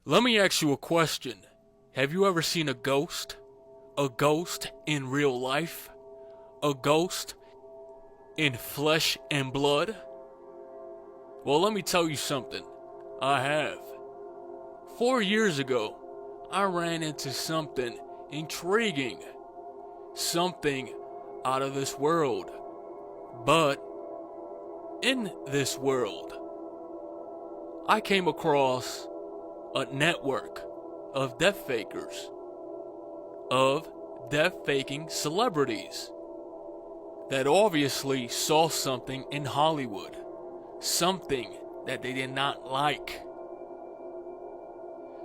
Let me ask you a question. Have you ever seen a ghost? A ghost in real life? A ghost in flesh and blood? Well, let me tell you something. I have. 4 years ago, I ran into something intriguing. Something out of this world. But in this world, I came across a network of death fakers, of death faking celebrities that obviously saw something in Hollywood, something that they did not like,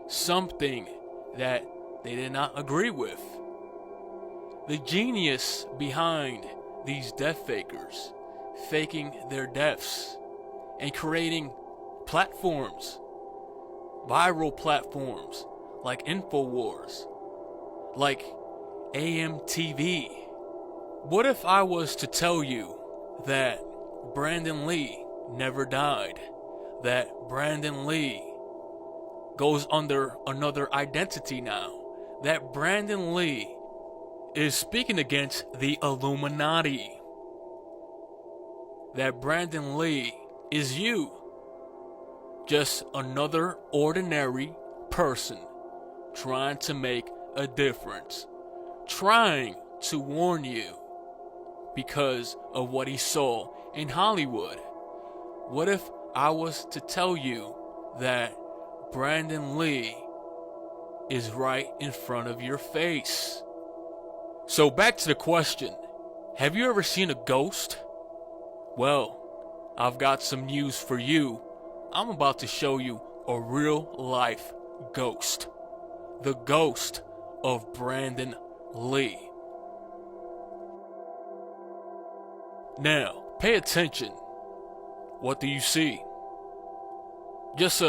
something that they did not agree with. The genius behind these death fakers, faking their deaths and creating platforms, viral platforms like InfoWars, like AMTV. What if I was to tell you that Brandon Lee never died, that Brandon Lee goes under another identity now, that Brandon Lee is speaking against the Illuminati, that Brandon Lee is you, just another ordinary person trying to make a difference, trying to warn you because of what he saw in Hollywood. What if I was to tell you that Brandon Lee is right in front of your face? So back to the question, have you ever seen a ghost? Well, I've got some news for you. I'm about to show you a real life ghost. The ghost of Brandon Lee. Now, pay attention. What do you see? Just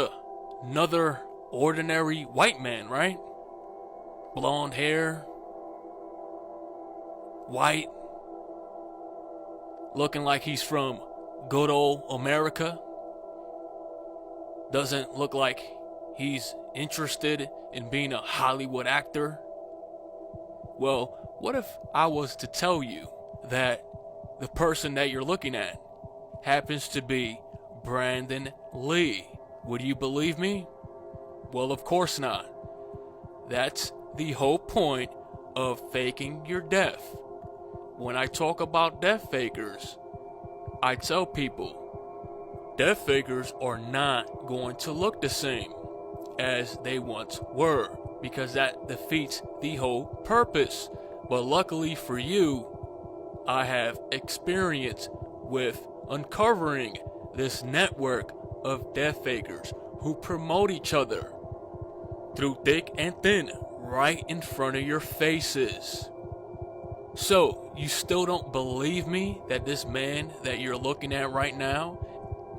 another ordinary white man, right? Blonde hair, white, looking like he's from good old America. Doesn't look like he's interested in being a Hollywood actor. Well, what if I was to tell you that the person that you're looking at happens to be Brandon Lee? Would you believe me? Well, of course not. That's the whole point of faking your death. When I talk about death fakers, I tell people, death fakers are not going to look the same as they once were, because that defeats the whole purpose. But luckily for you, I have experience with uncovering this network of death fakers who promote each other through thick and thin, right in front of your faces. So, you still don't believe me that this man that you're looking at right now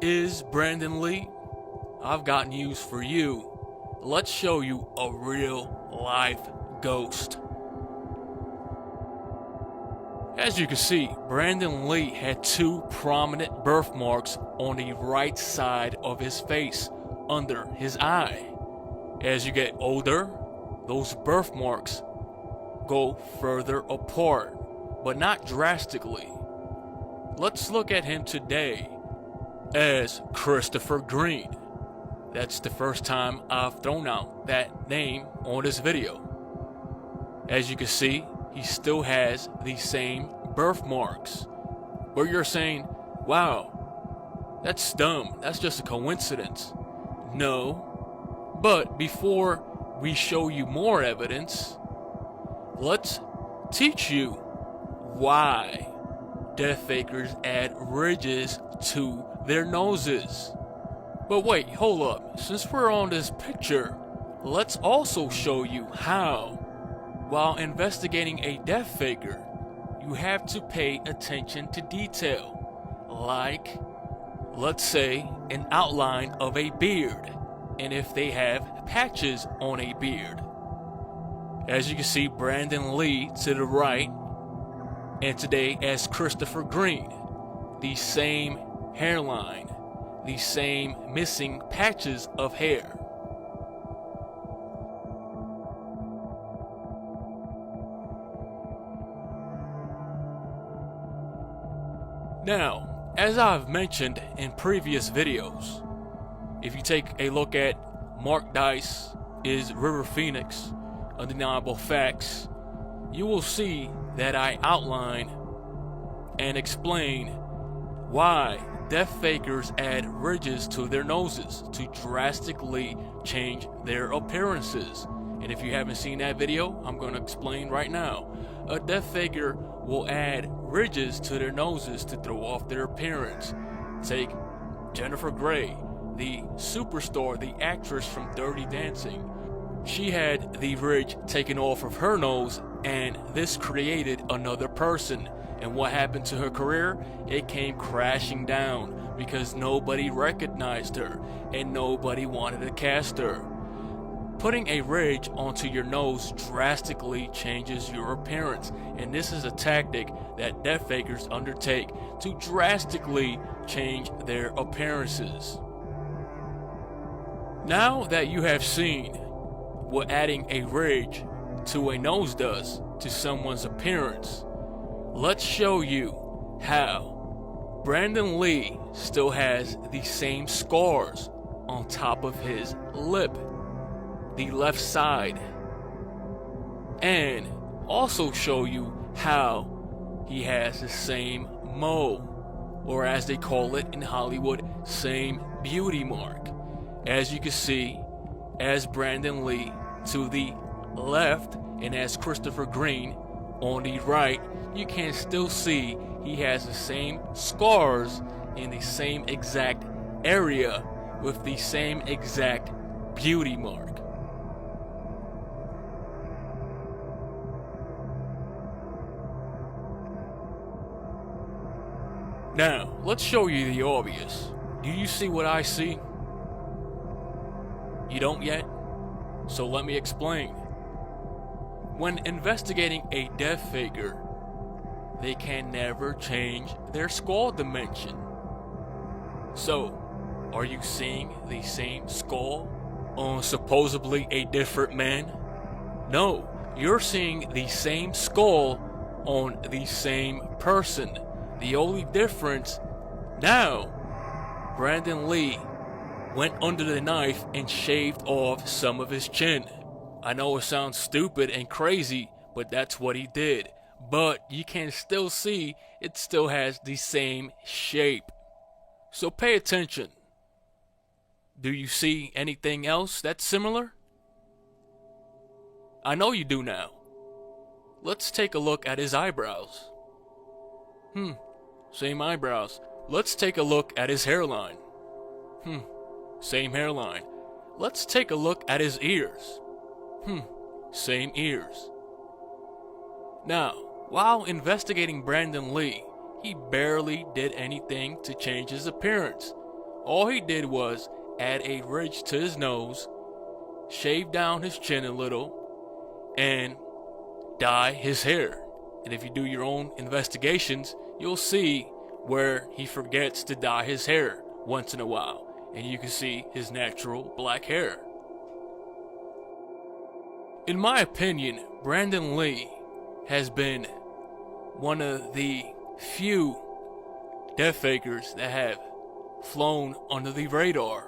is Brandon Lee? I've got news for you. Let's show you a real life ghost. As you can see, Brandon Lee had two prominent birthmarks on the right side of his face, under his eye. As you get older, those birthmarks go further apart, but not drastically. Let's look at him today as Christopher Green. That's the first time I've thrown out that name on this video. As you can see, he still has the same birthmarks. Where you're saying, wow, that's dumb, that's just a coincidence. No, but before we show you more evidence, let's teach you why death fakers add ridges to their noses. But wait, hold up. Since we're on this picture, let's also show you how, while investigating a death faker, you have to pay attention to detail. Like, let's say, an outline of a beard, and if they have patches on a beard. As you can see, Brandon Lee to the right, and today as Christopher Green, the same hairline, the same missing patches of hair. Now, as I've mentioned in previous videos, if you take a look at Mark Dice is River Phoenix, Undeniable Facts, you will see that I outline and explain why death fakers add ridges to their noses to drastically change their appearances. And if you haven't seen that video, I'm going to explain right now. A death faker will add ridges to their noses to throw off their appearance. Take Jennifer Grey, the superstar, the actress from Dirty Dancing. She had the ridge taken off of her nose, and this created another person. And what happened to her career? It came crashing down because nobody recognized her and nobody wanted to cast her. Putting a ridge onto your nose drastically changes your appearance, and this is a tactic that death fakers undertake to drastically change their appearances. Now that you have seen what adding a ridge to a nose does to someone's appearance, let's show you how Brandon Lee still has the same scars on top of his lip, the left side, and also show you how he has the same mole, or as they call it in Hollywood, same beauty mark. As you can see, as Brandon Lee to the left and as Christopher Green on the right, you can still see he has the same scars in the same exact area with the same exact beauty mark. Now, let's show you the obvious. Do you see what I see? You don't yet? So let me explain. When investigating a death faker, they can never change their skull dimension. So, are you seeing the same skull on supposedly a different man? No, you're seeing the same skull on the same person. The only difference now, Brandon Lee went under the knife and shaved off some of his chin. I know it sounds stupid and crazy, but that's what he did. But you can still see it still has the same shape. So pay attention. Do you see anything else that's similar? I know you do now. Let's take a look at his eyebrows. Same eyebrows. Let's take a look at his hairline. Same hairline. Let's take a look at his ears. Same ears. Now, while investigating Brandon Lee, he barely did anything to change his appearance. All he did was add a ridge to his nose, shave down his chin a little, and dye his hair. And if you do your own investigations, you'll see where he forgets to dye his hair once in a while. And you can see his natural black hair. In my opinion, Brandon Lee has been one of the few death fakers that have flown under the radar.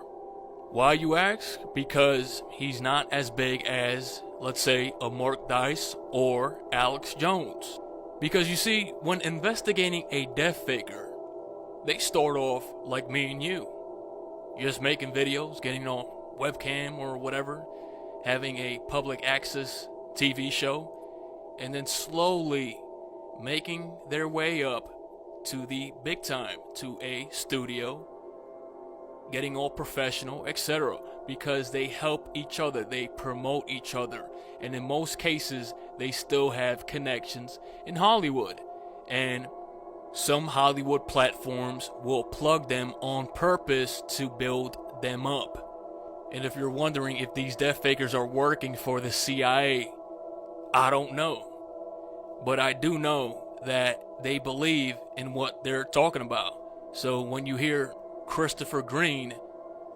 Why, you ask? Because he's not as big as, let's say, a Mark Dice or Alex Jones. Because you see, when investigating a death faker, they start off like me and you. Just making videos, getting on webcam or whatever, having a public access TV show, and then slowly making their way up to the big time, to a studio, getting all professional, etc. Because they help each other, they promote each other, and in most cases, they still have connections in Hollywood. And some Hollywood platforms will plug them on purpose to build them up. And if you're wondering if these death fakers are working for the CIA, I don't know. But I do know that they believe in what they're talking about. So when you hear Christopher Green,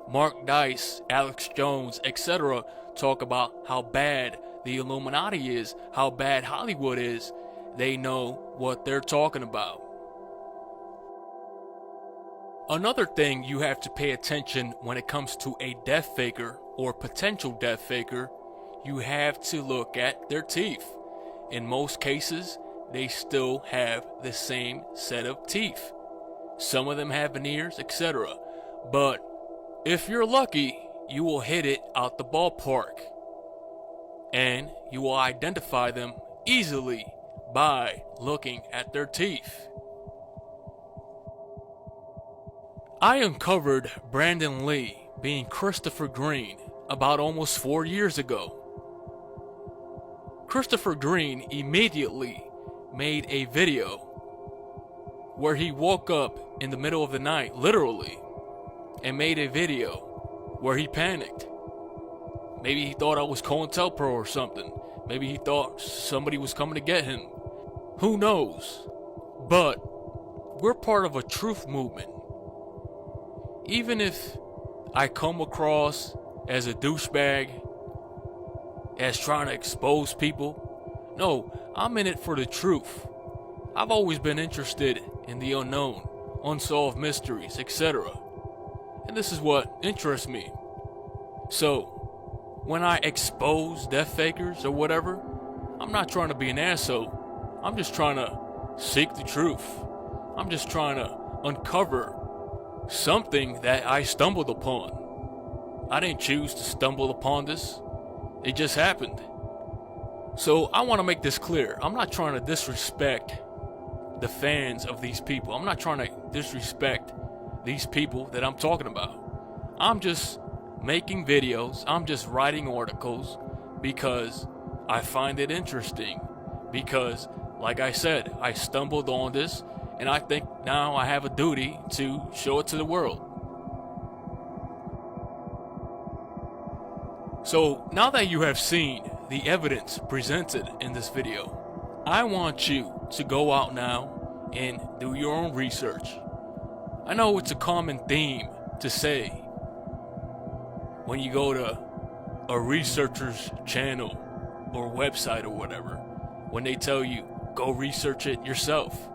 Mark Dice, Alex Jones, etc. talk about how bad the Illuminati is, how bad Hollywood is, they know what they're talking about. Another thing you have to pay attention when it comes to a death faker or potential death faker, you have to look at their teeth. In most cases, they still have the same set of teeth. Some of them have veneers, etc. But if you're lucky, you will hit it out the ballpark. And you will identify them easily by looking at their teeth. I uncovered Brandon Lee being Christopher Green about almost 4 years ago. Christopher Green immediately made a video where he woke up in the middle of the night, literally, and made a video where he panicked. Maybe he thought I was COINTELPRO or something. Maybe he thought somebody was coming to get him. Who knows? But we're part of a truth movement. Even if I come across as a douchebag, as trying to expose people, no, I'm in it for the truth. I've always been interested in the unknown, unsolved mysteries, etc. And this is what interests me. So, when I expose death fakers or whatever, I'm not trying to be an asshole. I'm just trying to seek the truth. I'm just trying to uncover something that I stumbled upon. I didn't choose to stumble upon this. It just happened. So I want to make this clear. I'm not trying to disrespect the fans of these people. I'm not trying to disrespect these people that I'm talking about. I'm just making videos. I'm just writing articles because I find it interesting. Because, like I said, I stumbled on this, and I think now I have a duty to show it to the world. So, now that you have seen the evidence presented in this video, I want you to go out now and do your own research. I know it's a common theme to say when you go to a researcher's channel or website or whatever, when they tell you, go research it yourself.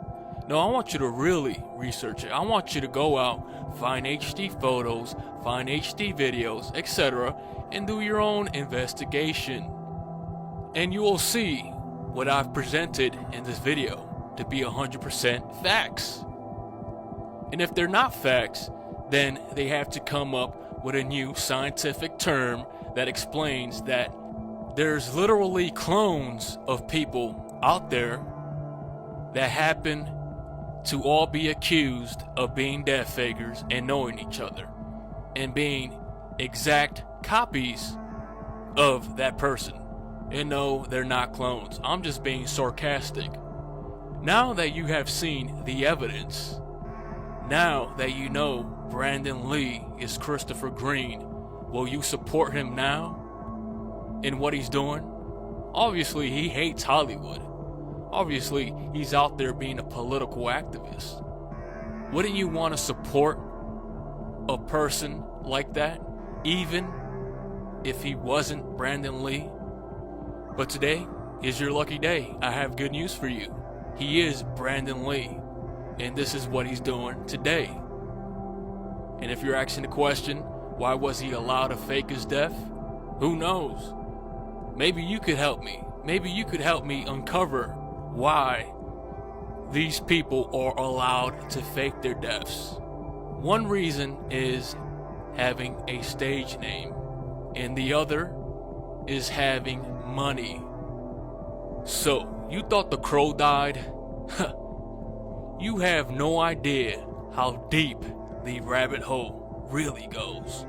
No, I want you to really research it. I want you to go out, find HD photos, find HD videos, etc., and do your own investigation. And you will see what I've presented in this video to be 100% facts. And if they're not facts, then they have to come up with a new scientific term that explains that there's literally clones of people out there that happen to all be accused of being death fakers and knowing each other and being exact copies of that person. And no, they're not clones. I'm just being sarcastic. Now that you have seen the evidence, now that you know Brandon Lee is Christopher Green, will you support him now in what he's doing? Obviously, he hates Hollywood. Obviously, he's out there being a political activist. Wouldn't you want to support a person like that, even if he wasn't Brandon Lee? But today is your lucky day. I have good news for you. He is Brandon Lee, and this is what he's doing today. And if you're asking the question, why was he allowed to fake his death? Who knows? Maybe you could help me. Maybe you could help me uncover why these people are allowed to fake their deaths. One reason is having a stage name, and the other is having money. So, you thought the crow died? You have no idea how deep the rabbit hole really goes.